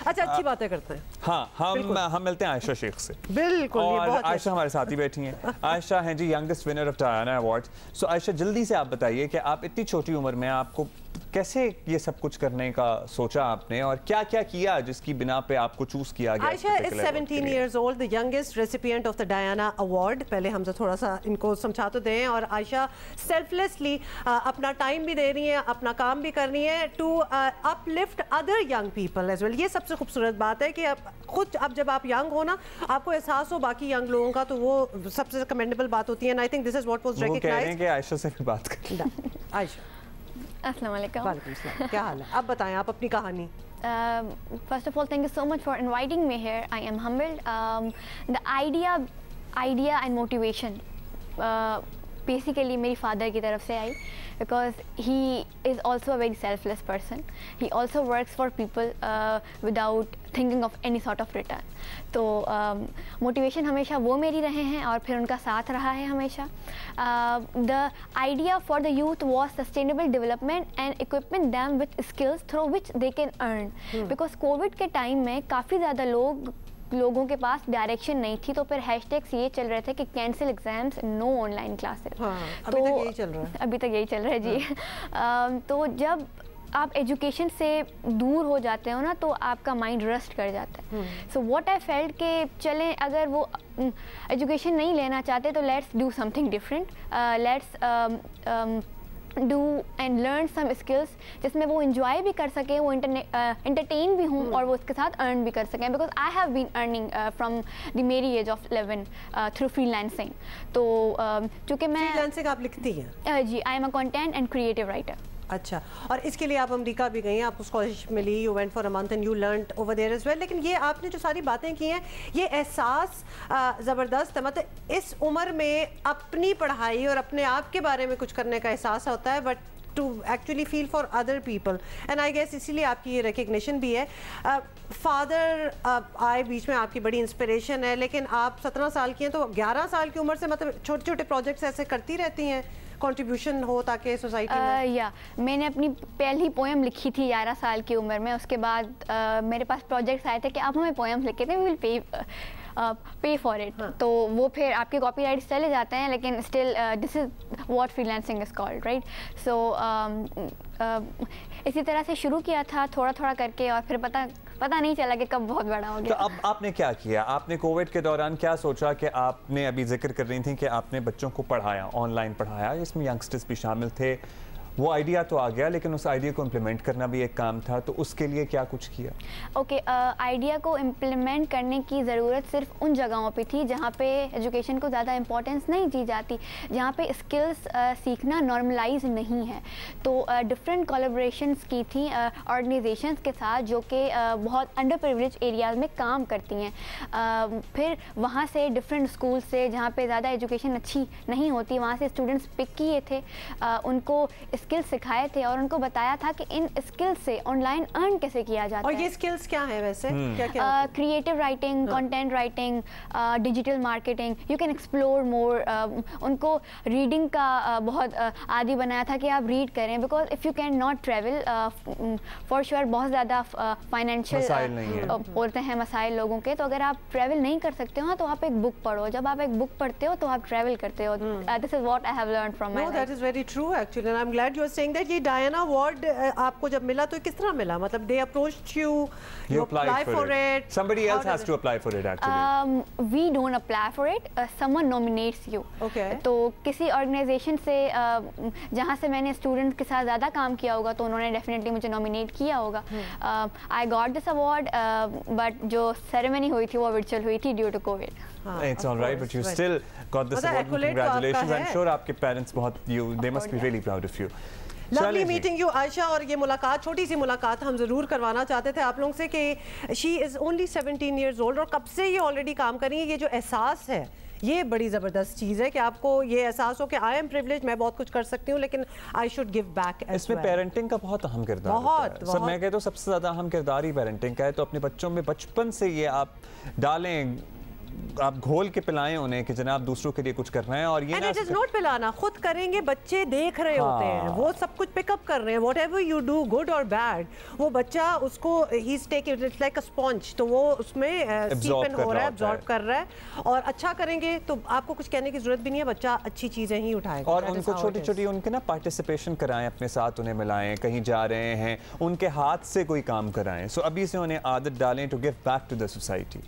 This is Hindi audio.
अच्छा, अच्छी बातें करते हैं। हाँ, हम मिलते हैं आयशा शेख से। बिल्कुल, और आयशा हमारे साथ ही बैठी हैं। आयशा हैं जी youngest winner of Diana award. So Ayesha, जल्दी से आप बताइए कि आप इतनी छोटी उम्र में आपको कैसे ये सब कुछ करने का सोचा आपने, और क्या क्या किया जिसकी बिना पे आपको चूज किया गया? Ayesha is 17 years old, the youngest recipient of the Diana Award। पहले हम थोड़ा सा इनको समझा तो दें। और आयशा सेल्फलेसली अपना टाइम भी दे रही है, अपना काम भी कर रही है to uplift other young people as well. ये सबसे खूबसूरत बात है कि खुद अब जब आप यंग हो ना, आपको एहसास हो बाकी यंग लोगों का, तो वो सबसे कमेंडेबल बात होती है। I think this is what was recognised. कह रहे हैं कि आयशा से भी बात करें। आयशा, अस्सलाम वालेकुम। वालेकुम सलाम, क्या हाल है? अब बताएं आप अपनी कहानी। First of all, thank you so much for inviting me here. I am humbled. The idea and motivation basically मेरी father की तरफ से आई, because he is also a very selfless person. He also works for people without thinking of any sort of return. तो मोटिवेशन हमेशा वो मेरी रहे हैं और फिर उनका साथ रहा है हमेशा। The idea for the youth was sustainable development and equipment them with skills through which they can earn, because Covid के टाइम में काफ़ी ज़्यादा लोगों के पास डायरेक्शन नहीं थी, तो फिर हैशटैग्स ये चल रहे थे कि cancel exams, no online classes. तो अभी तक यही चल रहा है। अभी तक यही चल रहा है जी। तो जब आप एजुकेशन से दूर हो जाते हो ना, तो आपका माइंड रस्ट कर जाता है। सो व्हाट आई फेल्ट कि चलें, अगर वो एजुकेशन नहीं लेना चाहते तो let's do something different, let's do and learn some skills जिसमें वो इंजॉय भी कर सकें, वो एंटरटेन भी हों और वो उसके साथ अर्न भी कर सकें, because I have been earning from the मेरी एज ऑफ 11 थ्रू फ्रीलांसिंग। तो चूँकि मैं फ्रीलांसिंग आप लिखती हैं? जी, I am a content and creative writer. अच्छा, और इसके लिए आप अमेरिका भी गई हैं, आपको स्कॉलरशिप मिली, you went for a month and you learned over there as well. लेकिन ये आपने जो सारी बातें की हैं, ये एहसास ज़बरदस्त है। मतलब इस उम्र में अपनी पढ़ाई और अपने आप के बारे में कुछ करने का एहसास होता है, but to actually feel for other people, and I guess इसीलिए आपकी ये रिकग्निशन भी है। फादर आए बीच में, आपकी बड़ी इंस्पिरेशन है, लेकिन आप 17 साल की हैं, तो 11 साल की उम्र से मतलब छोटे छोटे प्रोजेक्ट्स ऐसे करती रहती हैं, कंट्रीब्यूशन हो ताकि सोसाइटी में? या मैंने अपनी पहली पोएम लिखी थी 11 साल की उम्र में। उसके बाद मेरे पास प्रोजेक्ट्स आए थे कि आप हमें पोएम्स लिख के दें, we will pay for it. तो वो फिर आपके कॉपीराइट्स चले जाते हैं, लेकिन still this is what freelancing is called, right? So इसी तरह से शुरू किया था थोड़ा थोड़ा करके, और फिर पता नहीं चला कि कब बहुत बड़ा हो गया। तो अब आपने क्या किया? आपने कोविड के दौरान क्या सोचा कि आपने अभी जिक्र कर रही थी कि आपने बच्चों को पढ़ाया, ऑनलाइन पढ़ाया, इसमें यंगस्टर्स भी शामिल थे, वो आइडिया तो आ गया, लेकिन उस आइडिया को इम्प्लीमेंट करना भी एक काम था, तो उसके लिए क्या कुछ किया? ओके, आइडिया को इम्प्लीमेंट करने की ज़रूरत सिर्फ उन जगहों पे थी जहाँ पे एजुकेशन को ज़्यादा इंपॉर्टेंस नहीं दी जाती, जहाँ पे स्किल्स सीखना नॉर्मलाइज नहीं है। तो डिफरेंट कोलैबोरेशंस की थी ऑर्गेनाइजेशंस के साथ जो कि बहुत अंडर प्रिविलेज एरियाज़ में काम करती हैं। फिर वहाँ से डिफरेंट स्कूल से जहाँ पे ज़्यादा एजुकेशन अच्छी नहीं होती, वहाँ से स्टूडेंट्स पिक किए थे, उनको स्किल्स सिखाए थे और उनको बताया था कि इन स्किल्स से ऑनलाइन अर्न कैसे किया जाता है। और ये स्किल्स क्या है वैसे? क्या creative writing, content writing, digital marketing, you can explore more. उनको रीडिंग का बहुत आदी बनाया था कि आप रीड करें, because if you can not travel for sure बहुत ज़्यादा फाइनेंशियल बोलते हैं मसाइल लोगों के, तो अगर आप ट्रेवल नहीं कर सकते हो तो आप एक बुक पढ़ो, जब आप एक बुक पढ़ते हो तो आप ट्रेवल करते हो। This is what I have learned from my life. That is very true actually, and I am glad you are saying that ये डायना अवार्ड आपको जब मिला तो किस तरह मिला? मतलब they approached you, you apply for it, somebody else has to apply for it actually? We don't apply for it, someone nominates you. Okay. तो किसी ऑर्गेनाइजेशन से जहाँ से मैंने स्टूडेंट के साथ ज़्यादा काम किया होगा तो उन्होंने डेफिनेटली मुझे नॉमिनेट किया होगा। I got this award, but जो सेरेमनी हुई थी वो वर्चुअल हुई थी due to COVID. It's all right, but you still got this award. Congratulations! I'm sure आपके parents बहुत they must be really proud of you. Lovely meeting you Ayesha. और ये मुलाकात, छोटी सी मुलाकात हम ज़रूर करवाना चाहते थे आप लोगों से कि she is only 17 years old और कब से ये ऑलरेडी काम कर रही है। ये जो एहसास है ये बड़ी ज़बरदस्त चीज़ है कि आपको ये एहसास हो कि आई एम प्रिविलेज, मैं बहुत कुछ कर सकती हूँ, लेकिन आई शुड गिव बैक। इसमें पेरेंटिंग का बहुत अहम किरदार बहुत सब, मैं कहता हूँ सबसे ज़्यादा अहम किरदार ही पेरेंटिंग का है। तो अपने बच्चों में बचपन से ये आप डालें आप घोल के पिलाएं उन्हें कि जनाब दूसरों के लिए कुछ करना है, और ये ना नॉट पिलाना, खुद करेंगे, बच्चे देख रहे होते हैं, वो सब कुछ पिकअप कर रहे हैं, what ever you do good और बैड, वो बच्चा उसको he is taking it's like a sponge, तो वो उसमें स्टीप इन हो रहा है, एब्जॉर्ब कर रहा है, और अच्छा करेंगे तो आपको कुछ कहने की जरूरत भी नहीं है, बच्चा अच्छी चीजें ही उठाएगा। और उनको छोटी छोटी उनके ना पार्टिसिपेशन कराएं, अपने साथ उन्हें मिलाएं, कहीं जा रहे हैं उनके हाथ से कोई काम कराएं। सो अभी से उन्हें आदत डालें to give back to the society.